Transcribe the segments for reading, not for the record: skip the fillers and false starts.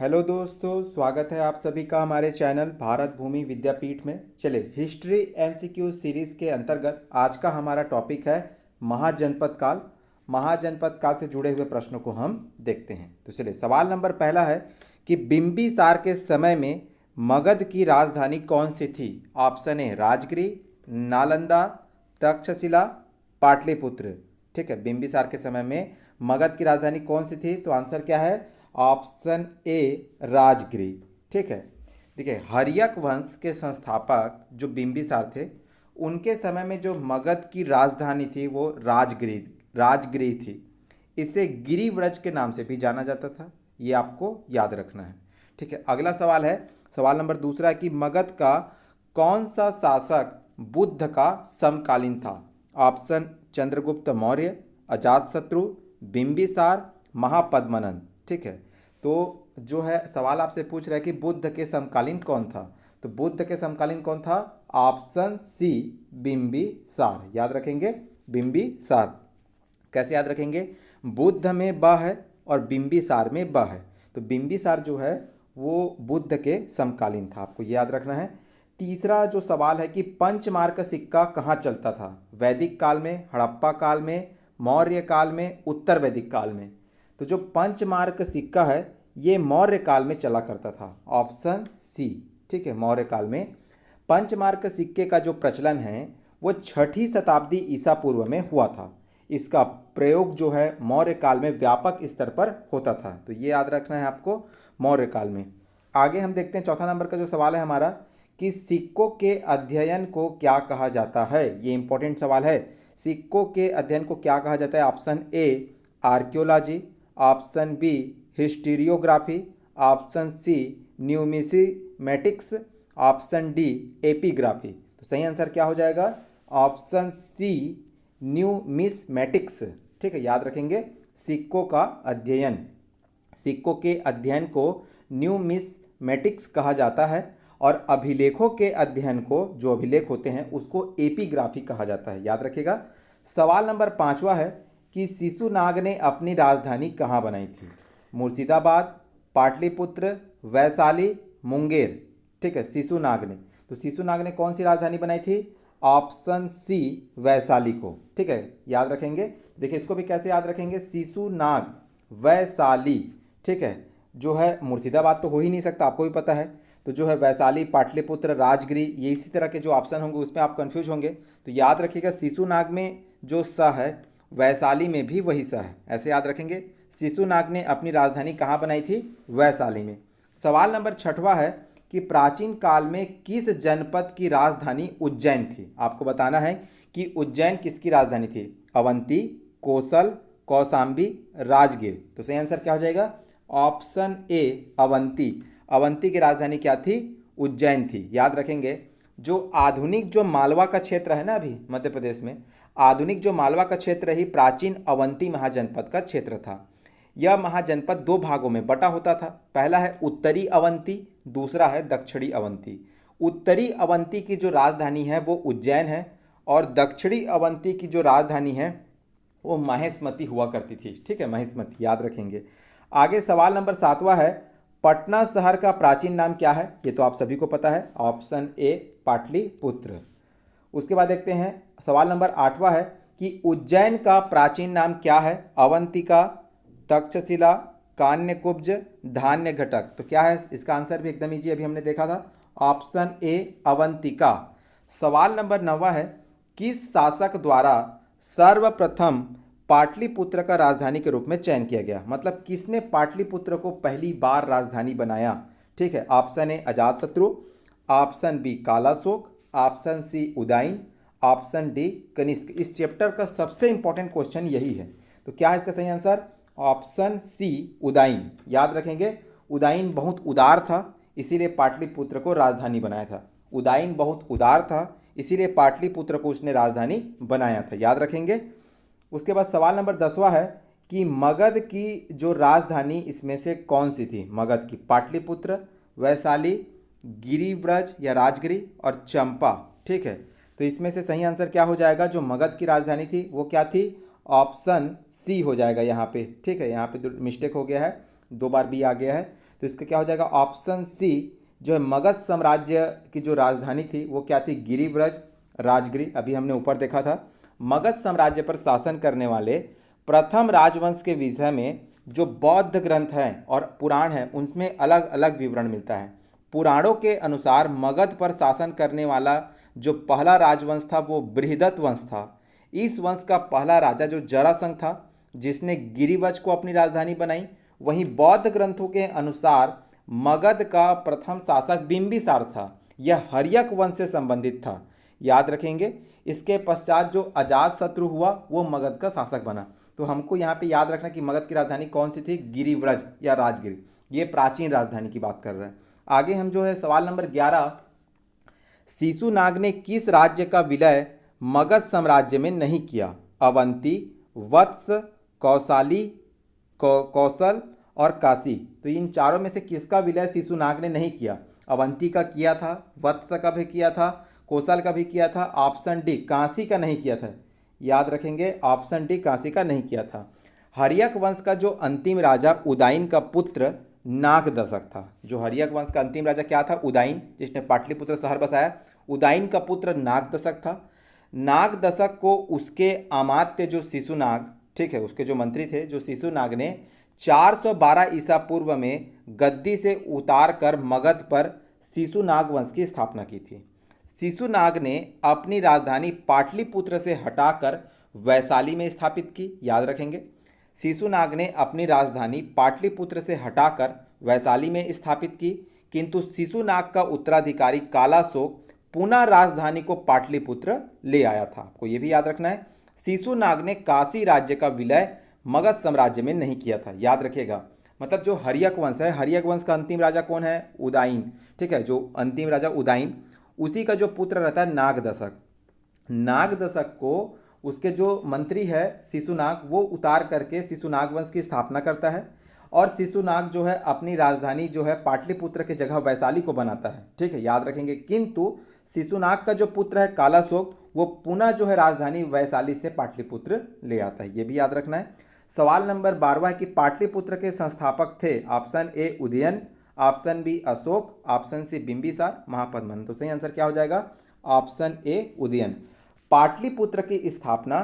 Hello दोस्तों, स्वागत है आप सभी का हमारे चैनल भारत भूमि विद्यापीठ में। चलिए, हिस्ट्री एमसीक्यू सीरीज़ के अंतर्गत आज का हमारा टॉपिक है महाजनपद काल। महाजनपद काल से जुड़े हुए प्रश्नों को हम देखते हैं। तो चलिए, सवाल नंबर पहला है कि बिंबिसार के समय में मगध की राजधानी कौन सी थी? Option A Rajagiri, Nalanda, Takshashila, Pataliputra. ठीक है, बिंबिसार के समय में मगध की राजधानी कौन सी थी? तो आंसर क्या है? ऑप्शन ए राजगिरी। ठीक है, देखिए, हर्यक वंश के संस्थापक जो बिंबिसार थे, उनके समय में जो मगध की राजधानी थी वो राजगिरी राजगिरी थी। इसे गिरिव्रज के नाम से भी जाना जाता था, ये आपको याद रखना है। ठीक है, अगला सवाल है, सवाल नंबर दूसरा है कि मगध का कौन सा शासक बुद्ध का समकालीन था? ऑप्शन चंद्रगुप्त मौर्य, अजातशत्रु, बिंबिसार, महापद्मनंद। ठीक है, तो जो है सवाल आपसे पूछ रहा है कि बुद्ध के समकालीन कौन था? तो बुद्ध के समकालीन कौन था? Option C Bimbisara. याद रखेंगे, बिंबिसार। कैसे याद रखेंगे? बुद्ध में ब है और बिंबिसार में ब है, तो बिंबिसार जो है वो बुद्ध के समकालीन था, आपको ये याद रखना है। तीसरा जो सवाल है कि पंचमार्क सिक्का कहाँ चलता था? वैदिक काल में, हड़प्पा काल में, मौर्य काल में, उत्तर वैदिक काल में? तो जो पंचमार्क सिक्का है ये मौर्य काल में चला करता था, ऑप्शन सी। ठीक है, मौर्य काल में पंचमार्क सिक्के का जो प्रचलन है वो 6ठी शताब्दी ईसा पूर्व में हुआ था। इसका प्रयोग जो है मौर्य काल में व्यापक स्तर पर होता था, तो ये याद रखना है आपको, मौर्य काल में। आगे हम देखते हैं, चौथा नंबर का जो सवाल है हमारा कि सिक्कों के अध्ययन को क्या कहा जाता है? ये इंपॉर्टेंट सवाल है। सिक्कों के अध्ययन को क्या कहा जाता है? Option A archaeology, option B historiography, option C numismatics, option D epigraphy. तो सही आंसर क्या हो जाएगा? Option C numismatics. ठीक है, याद रखेंगे, सिक्कों का अध्ययन, सिक्कों के अध्ययन को न्यूमिसमेटिक्स कहा जाता है और अभिलेखों के अध्ययन को, जो अभिलेख होते हैं उसको एपिग्राफी कहा जाता है। याद रखिएगा। सवाल नंबर पाँचवा है कि शिशुनाग ने अपनी राजधानी कहाँ बनाई थी? मुर्शिदाबाद, पाटलिपुत्र, वैशाली, मुंगेर। ठीक है, शिशुनाग ने, तो शिशुनाग ने कौन सी राजधानी बनाई थी? ऑप्शन सी वैशाली को। ठीक है, याद रखेंगे। देखिए, इसको भी कैसे याद रखेंगे? शिशुनाग, वैशाली। ठीक है, जो है मुर्शिदाबाद तो हो ही नहीं सकता, आपको भी पता है, तो जो है वैशाली, पाटलिपुत्र, राजगिरी, ये इसी तरह के जो ऑप्शन होंगे उसमें आप कंफ्यूज होंगे। तो याद रखिएगा, शिशुनाग में जो स है वैशाली में भी वही स है, ऐसे याद रखेंगे। शिशुनाग ने अपनी राजधानी कहाँ बनाई थी? वैशाली में। सवाल नंबर छठवा है कि प्राचीन काल में किस जनपद की राजधानी उज्जैन थी? आपको बताना है कि उज्जैन किसकी राजधानी थी? अवंती, कोसल, कौशाम्बी, राजगीर। तो सही आंसर क्या हो जाएगा? Option A Avanti. अवंती की राजधानी क्या थी? उज्जैन थी। याद रखेंगे, जो आधुनिक जो मालवा का क्षेत्र है ना, अभी मध्य प्रदेश में आधुनिक जो मालवा का क्षेत्र ही प्राचीन अवंती महाजनपद का क्षेत्र था। यह महाजनपद दो भागों में बटा होता था। पहला है उत्तरी अवंती, दूसरा है दक्षिणी अवंती। उत्तरी अवंती की जो राजधानी है वो उज्जैन है और दक्षिणी अवंती की जो राजधानी है वो महेशमती हुआ करती थी। ठीक है, महेशमती, याद रखेंगे। आगे सवाल नंबर सातवां है, पटना शहर का प्राचीन नाम क्या है? ये तो आप सभी को पता है, ऑप्शन ए पाटलिपुत्र। उसके बाद देखते हैं सवाल नंबर आठवां है कि उज्जैन का प्राचीन नाम क्या है? अवंतिका, तक्षशिला, कान्यकुब्ज, धान्य घटक। तो क्या है इसका आंसर? भी एकदम इजी, अभी हमने देखा था, ऑप्शन ए अवंतिका। सवाल नंबर नौवां है, किस शासक द्वारा सर्वप्रथम पाटलिपुत्र का राजधानी के रूप में चयन किया गया? मतलब किसने पाटलिपुत्र को पहली बार राजधानी बनाया? ठीक है, option A Ajatashatru, option B Kalashoka, option C Udayana, option D Kanishka. इस चैप्टर का सबसे इंपॉर्टेंट क्वेश्चन यही है, तो क्या है इसका सही आंसर? Option C Udayan. याद रखेंगे, उदयन बहुत उदार था इसीलिए पाटलिपुत्र को राजधानी बनाया था। उदयन बहुत उदार था इसीलिए पाटलिपुत्र को उसने राजधानी बनाया था, याद रखेंगे। उसके बाद सवाल नंबर 10वां है कि मगध की जो राजधानी इसमें से कौन सी थी? मगध की पाटलिपुत्र, वैशाली, गिरिव्रज या राजगिरी और चंपा। ठीक है, तो इसमें से सही आंसर क्या हो जाएगा? जो मगध की राजधानी थी वो क्या थी? ऑप्शन सी हो जाएगा यहाँ पे। ठीक है, यहाँ पे मिस्टेक हो गया है, 2 बार बी आ गया है, तो इसका क्या हो जाएगा ऑप्शन सी जो है मगध साम्राज्य की जो राजधानी थी वो क्या थी, गिरिव्रज राजगिरी। अभी हमने ऊपर देखा था मगध साम्राज्य पर शासन करने वाले प्रथम राजवंश के विषय में जो बौद्ध ग्रंथ हैं और पुराण हैं उनमें अलग अलग विवरण मिलता है। पुराणों के अनुसार मगध पर शासन करने वाला जो पहला राजवंश था वो बृहदत्त वंश था। इस वंश का पहला राजा जो जरासंध था जिसने गिरिवज को अपनी राजधानी बनाई। वहीं बौद्ध ग्रंथों के अनुसार मगध का प्रथम शासक बिंबिसार था, यह हर्यक वंश से संबंधित था, याद रखेंगे। इसके पश्चात जो अजातशत्रु हुआ वो मगध का शासक बना। तो हमको यहाँ पे याद रखना कि मगध की राजधानी कौन सी थी, गिरिव्रज या राजगिरी, ये प्राचीन राजधानी की बात कर रहे हैं। आगे हम जो है सवाल नंबर 11, शिशुनाग ने किस राज्य का विलय मगध साम्राज्य में नहीं किया, अवंती, वत्स, कौशाली, कौशल और काशी। तो इन चारों में से किसका विलय शिशुनाग ने नहीं किया, अवंती का किया था, वत्स का भी किया था, कौशल का भी किया था, ऑप्शन डी काशी का नहीं किया था, याद रखेंगे ऑप्शन डी काशी का नहीं किया था। हर्यक वंश का जो अंतिम राजा उदयन का पुत्र नागदशक था। जो हर्यक वंश का अंतिम राजा क्या था, उदयन, जिसने पाटलिपुत्र शहर बसाया, उदयन का पुत्र नागदशक था। नागदशक को उसके अमात्य जो शिशुनाग, ठीक है, उसके जो मंत्री थे जो शिशुनाग ने 412 ईसा पूर्व में गद्दी से उतार कर मगध पर शिशुनाग वंश की स्थापना की थी। शिशुनाग ने अपनी राजधानी पाटलिपुत्र से हटाकर वैशाली में स्थापित की, याद रखेंगे। शिशुनाग ने अपनी राजधानी पाटलिपुत्र से हटाकर वैशाली में स्थापित की, किंतु शिशुनाग का उत्तराधिकारी कालाशोक पुनः राजधानी को पाटलिपुत्र ले आया था। आपको ये भी याद रखना है, शिशुनाग ने काशी राज्य का विलय मगध साम्राज्य में नहीं किया था, याद रखिएगा। मतलब जो हर्यक वंश है, हर्यक वंश का अंतिम राजा कौन है, उदयन, ठीक है, जो अंतिम राजा उदयन, उसी का जो पुत्र रहता है नागदशक। नागदशक को उसके जो मंत्री है शिशुनाग वो उतार करके शिशुनाग वंश की स्थापना करता है, और शिशुनाग जो है अपनी राजधानी जो है पाटलिपुत्र की जगह वैशाली को बनाता है, ठीक है, याद रखेंगे। किंतु शिशुनाग का जो पुत्र है कालाशोक वो पुनः जो है राजधानी वैशाली से पाटलिपुत्र ले आता है, ये भी याद रखना है। सवाल नंबर 12 है कि पाटलिपुत्र के संस्थापक थे, option A Udayan, option B Ashok, option C Bimbisara, Mahapadma. तो सही आंसर क्या हो जाएगा, ऑप्शन ए उदयन। पाटलिपुत्र की स्थापना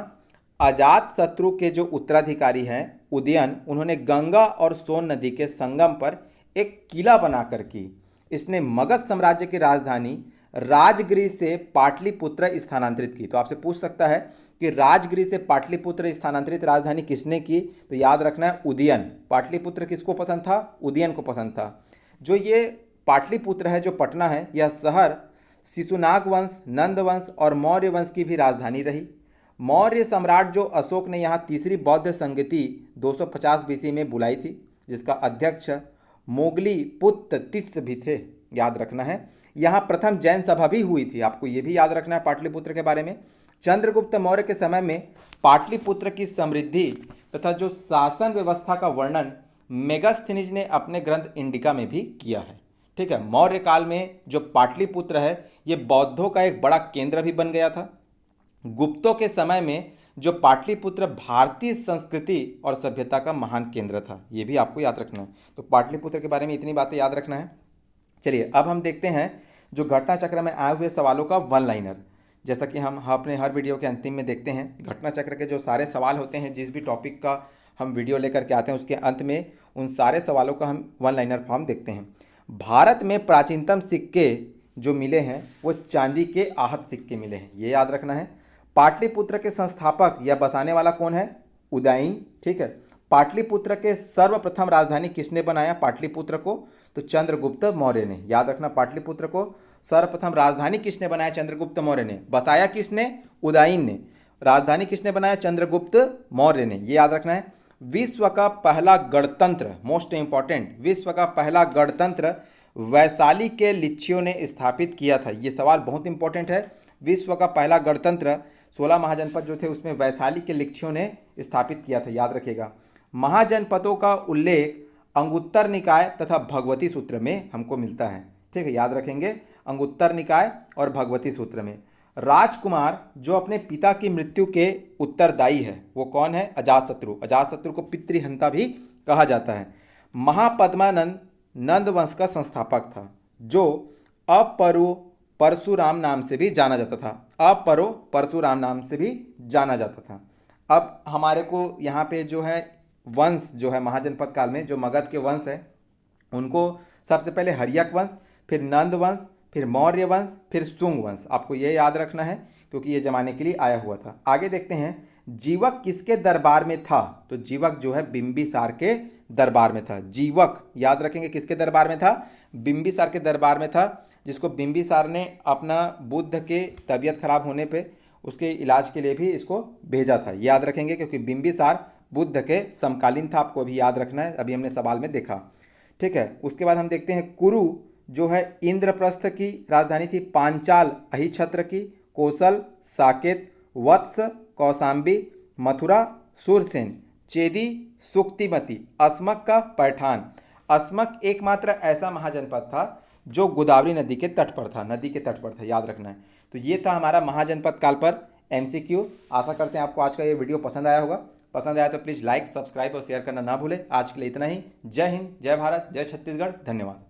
अजातशत्रु के जो उत्तराधिकारी हैं उदयन, उन्होंने गंगा और सोन नदी के संगम पर एक किला बनाकर की। इसने मगध साम्राज्य की राजधानी राजगिरी से पाटलिपुत्र स्थानांतरित की। तो आपसे पूछ सकता है कि राजगिरी से पाटलिपुत्र स्थानांतरित राजधानी किसने की, तो याद रखना है उदयन। पाटलिपुत्र किसको पसंद था, उदयन को पसंद था। जो ये पाटलिपुत्र है, जो पटना है, यह शहर शिशुनाग वंश, नंद वंश और मौर्य वंश की भी राजधानी रही। मौर्य सम्राट जो अशोक ने यहाँ तीसरी बौद्ध संगति 250 बीसी में बुलाई थी, जिसका अध्यक्ष मोगली पुत्र तिस्य भी थे, याद रखना है। यहाँ प्रथम जैन सभा भी हुई थी, आपको ये भी याद रखना है पाटलिपुत्र के बारे में। चंद्रगुप्त मौर्य के समय में पाटलिपुत्र की समृद्धि तथा जो शासन व्यवस्था का वर्णन मेगास्थनीज ने अपने ग्रंथ इंडिका में भी किया है, ठीक है। मौर्य काल में जो पाटलिपुत्र है ये बौद्धों का एक बड़ा केंद्र भी बन गया था। गुप्तों के समय में जो पाटलिपुत्र भारतीय संस्कृति और सभ्यता का महान केंद्र था, ये भी आपको याद रखना है। तो पाटलिपुत्र के बारे में इतनी बातें याद रखना है। चलिए अब हम देखते हैं जो घटना चक्र में आए हुए सवालों का वन लाइनर। जैसा कि हम अपने हर वीडियो के अंतिम में देखते हैं, घटना चक्र के जो सारे सवाल होते हैं, जिस भी टॉपिक का हम वीडियो लेकर के आते हैं उसके अंत में उन सारे सवालों का हम वन लाइनर फॉर्म देखते हैं। भारत में प्राचीनतम सिक्के जो मिले हैं वो चांदी के आहत सिक्के मिले हैं, ये याद रखना है। पाटलिपुत्र के संस्थापक या बसाने वाला कौन है, उदयन, ठीक है। पाटलिपुत्र के सर्वप्रथम राजधानी किसने बनाया पाटलिपुत्र को, तो चंद्रगुप्त मौर्य ने, याद रखना। पाटलिपुत्र को सर्वप्रथम राजधानी किसने बनाया, चंद्रगुप्त मौर्य ने। बसाया किसने, उदयन ने। राजधानी किसने बनाया, चंद्रगुप्त मौर्य ने, ये याद रखना है। विश्व का पहला गणतंत्र, मोस्ट इंपॉर्टेंट, विश्व का पहला गणतंत्र वैशाली के लिच्छियों ने स्थापित किया था। ये सवाल बहुत इंपॉर्टेंट है। विश्व का पहला गणतंत्र 16 महाजनपद जो थे उसमें वैशाली के लिच्छियों ने स्थापित किया था, याद रखिएगा। महाजनपदों का उल्लेख अंगुत्तर निकाय तथा भगवती सूत्र में हमको मिलता है, ठीक है, याद रखेंगे, अंगुत्तर निकाय और भगवती सूत्र में। राजकुमार जो अपने पिता की मृत्यु के उत्तरदायी है वो कौन है, अजातशत्रु। अजातशत्रु को पितृहंता भी कहा जाता है। महापद्मानंद नंद वंश का संस्थापक था, जो अपरो परशुराम नाम से भी जाना जाता था। अपरो परशुराम नाम से भी जाना जाता था। अब हमारे को यहाँ पे जो है वंश जो है महाजनपद काल में जो मगध के वंश है, उनको सबसे पहले हर्यक वंश, फिर नंद वंश, फिर मौर्य वंश, फिर शुंग वंश। आपको ये याद रखना है क्योंकि ये जमाने के लिए आया हुआ था। आगे देखते हैं, जीवक किसके दरबार में था? तो जीवक जो है बिंबिसार के दरबार में था। जीवक याद रखेंगे किसके दरबार में था? बिंबिसार के दरबार में था, जिसको बिंबिसार ने अपना बुद्ध के तबीयत खराब होने पे उसके इलाज के लिए भी इसको भेजा था। याद रखेंगे क्योंकि बिंबिसार बुद्ध के समकालीन था। आपको अभी याद रखना है, अभी हमने सवाल में देखा। ठीक है, उसके बाद हम देखते हैं कुरु जो है इंद्रप्रस्थ की राजधानी थी, पांचाल अहिछत्र की, कोसल साकेत, वत्स कौसाम्बी, मथुरा सूरसेन, चेदी सुक्तिमती, अस्मक का पैठान। अस्मक एकमात्र ऐसा महाजनपद था जो गोदावरी नदी के तट पर था, नदी के तट पर था, याद रखना है। तो ये था हमारा महाजनपद काल पर एमसीक्यू। आशा करते हैं आपको आज का ये वीडियो पसंद आया होगा। पसंद आया तो प्लीज़ लाइक, सब्सक्राइब और शेयर करना ना भूलें। आज के लिए इतना ही। जय हिंद, जय भारत, जय छत्तीसगढ़। धन्यवाद।